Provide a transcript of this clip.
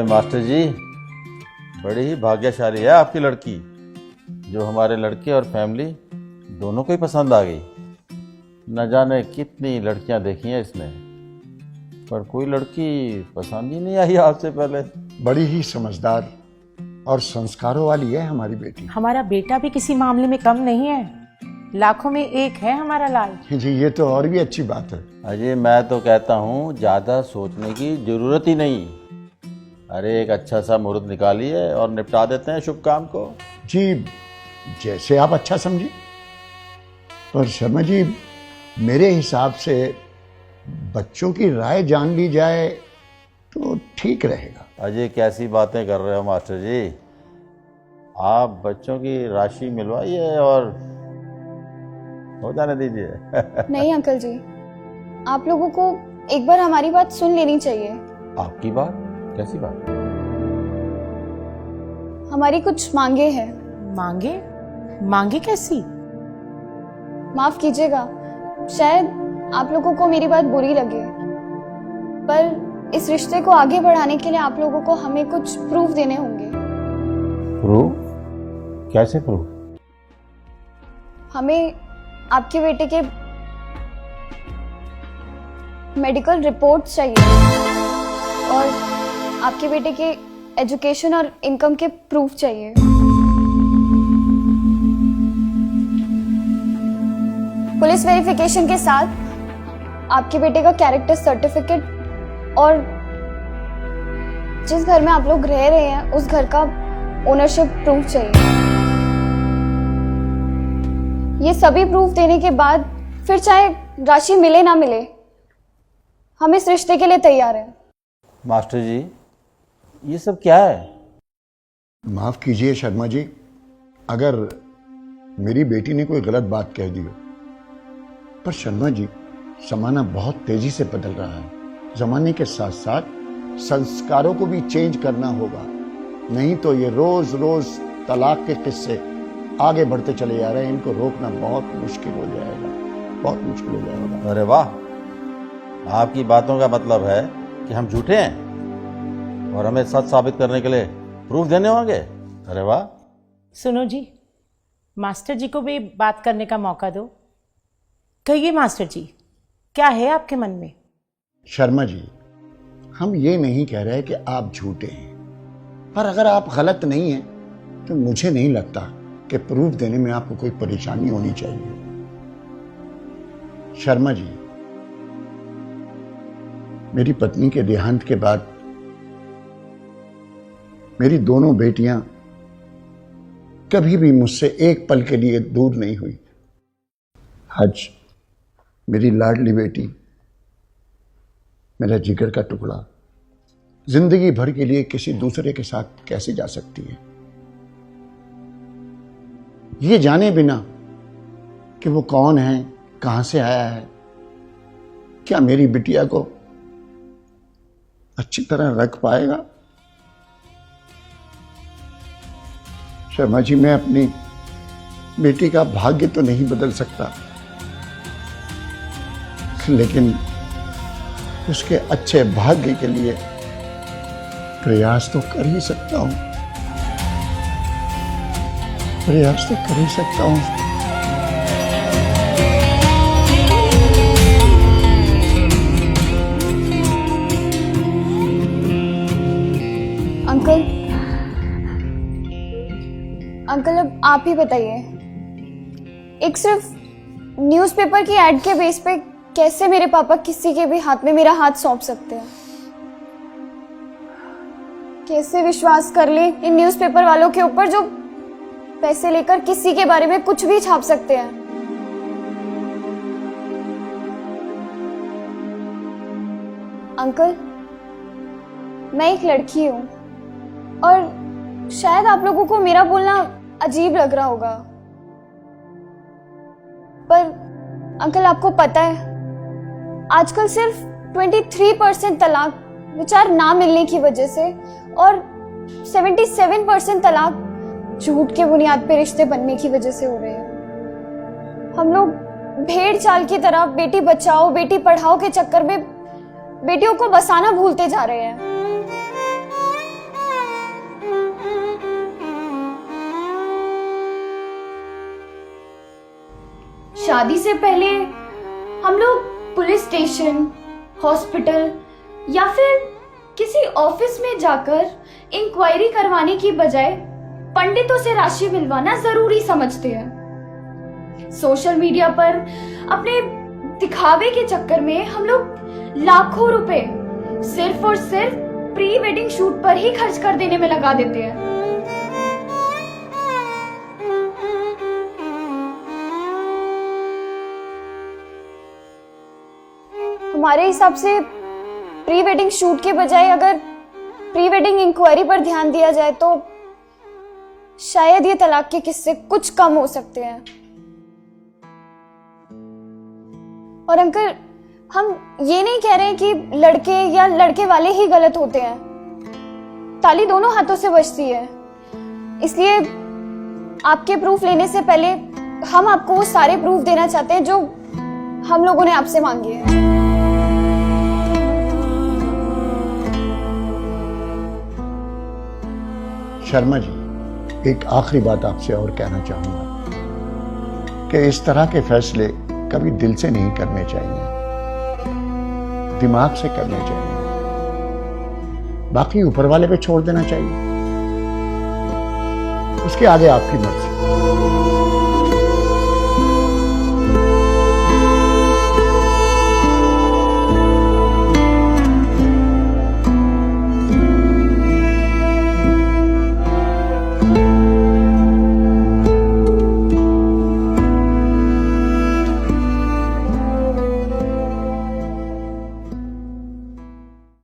Master जी, बड़ी ही भाग्यशाली है आपकी लड़की, जो हमारे लड़के और फैमिली दोनों को ही पसंद आ गई। न जाने कितनी लड़कियां देखी हैं इसने, पर कोई लड़की पसंद ही नहीं आई आपसे पहले। बड़ी ही समझदार और संस्कारों वाली है हमारी बेटी। हमारा बेटा भी किसी मामले में कम नहीं है, लाखों में एक है हमारा लाल। जी, ये तो और भी अच्छी बात है। अजय, मैं तो कहता हूँ ज्यादा सोचने की जरूरत ही नहीं। अरे एक अच्छा सा मुहूर्त निकालिए और निपटा देते हैं शुभ काम को। जी, जैसे आप अच्छा समझिए। पर शर्मा जी, मेरे हिसाब से बच्चों की राय जान ली जाए तो ठीक रहेगा। अजय, कैसी बातें कर रहे हो मास्टर जी? आप बच्चों की राशि मिलवाइए और हो जाने दीजिए। नहीं अंकल जी, आप लोगों को एक बार हमारी बात सुन लेनी चाहिए। आपकी बात? कैसी बात? हमारी कुछ मांगे हैं। मांगे? मांगे कैसी? माफ कीजिएगा, शायद आप लोगों को मेरी बात बुरी लगे, पर इस रिश्ते को आगे बढ़ाने के लिए आप लोगों को हमें कुछ प्रूफ देने होंगे। प्रूफ? कैसे प्रूफ? हमें आपके बेटे के मेडिकल रिपोर्ट्स चाहिए और आपके बेटे के एजुकेशन और इनकम के प्रूफ चाहिए। पुलिस वेरिफिकेशन के साथ आपके बेटे का कैरेक्टर सर्टिफिकेट और जिस घर में आप लोग रह रहे हैं उस घर का ओनरशिप प्रूफ चाहिए। ये सभी प्रूफ देने के बाद फिर चाहे राशि मिले ना मिले, हम इस रिश्ते के लिए तैयार हैं। मास्टर जी, ये सब क्या है? माफ कीजिए शर्मा जी, अगर मेरी बेटी ने कोई गलत बात कह दी हो, पर शर्मा जी, जमाना बहुत तेजी से बदल रहा है। जमाने के साथ साथ संस्कारों को भी चेंज करना होगा, नहीं तो ये रोज रोज तलाक के किस्से आगे बढ़ते चले जा रहे हैं। इनको रोकना बहुत मुश्किल हो जाएगा, बहुत मुश्किल हो जाएगा। अरे वाह, आपकी बातों का मतलब है कि हम झूठे हैं और हमें सच साबित करने के लिए प्रूफ देने होंगे। अरे वाह। सुनो जी, मास्टर जी को भी बात करने का मौका दो। कहिए मास्टर जी, क्या है आपके मन में? शर्मा जी, हम ये नहीं कह रहे कि आप झूठे हैं, पर अगर आप गलत नहीं हैं तो मुझे नहीं लगता कि प्रूफ देने में आपको कोई परेशानी होनी चाहिए। शर्मा जी, मेरी पत्नी के देहांत के बाद मेरी दोनों बेटियां कभी भी मुझसे एक पल के लिए दूर नहीं हुई। आज मेरी लाडली बेटी, मेरा जिगर का टुकड़ा, जिंदगी भर के लिए किसी दूसरे के साथ कैसे जा सकती है, ये जाने बिना कि वो कौन है, कहां से आया है, क्या मेरी बिटिया को अच्छी तरह रख पाएगा? शर्मा जी, मैं अपनी बेटी का भाग्य तो नहीं बदल सकता, लेकिन उसके अच्छे भाग्य के लिए प्रयास तो कर ही सकता हूं, प्रयास तो कर ही सकता हूं। अंकल, अंकल अब आप ही बताइए, एक सिर्फ न्यूज़पेपर की एड के बेस पे कैसे मेरे पापा किसी के भी हाथ में मेरा हाथ सौंप सकते हैं? कैसे विश्वास कर ले इन न्यूज़पेपर वालों के ऊपर जो पैसे लेकर किसी के बारे में कुछ भी छाप सकते हैं? अंकल, मैं एक लड़की हूं और शायद आप लोगों को मेरा बोलना अजीब लग रहा होगा, पर अंकल आपको पता है आजकल सिर्फ 23% तलाक विचार ना मिलने की वजह से और 77% तलाक झूठ के बुनियाद पे रिश्ते बनने की वजह से हो रहे हैं। हम लोग भेड़ चाल की तरह बेटी बचाओ बेटी पढ़ाओ के चक्कर में बेटियों को बसाना भूलते जा रहे हैं। शादी से पहले हम लोग पुलिस स्टेशन, हॉस्पिटल या फिर किसी ऑफिस में जाकर इंक्वायरी करवाने की बजाय पंडितों से राशि मिलवाना जरूरी समझते हैं। सोशल मीडिया पर अपने दिखावे के चक्कर में हम लोग लाखों रुपए सिर्फ और सिर्फ प्री वेडिंग शूट पर ही खर्च कर देने में लगा देते हैं। हमारे हिसाब से प्री वेडिंग शूट के बजाय अगर प्री वेडिंग इंक्वायरी पर ध्यान दिया जाए तो शायद ये तलाक के किस्से कुछ कम हो सकते हैं। और अंकल, हम ये नहीं कह रहे हैं कि लड़के या लड़के वाले ही गलत होते हैं। ताली दोनों हाथों से बजती है। इसलिए आपके प्रूफ लेने से पहले हम आपको वो सारे प्रूफ देना चाहते हैं जो हम लोगों ने आपसे मांगे हैं। शर्मा जी, एक आखिरी बात आपसे और कहना चाहूंगा कि इस तरह के fैसले कभी दिल से नहीं करने चाहिए, दिमाग से करने चाहिए, बाकी ऊपर वाले पे छोड़ देना चाहिए। उसके आगे आपकी मर्जी।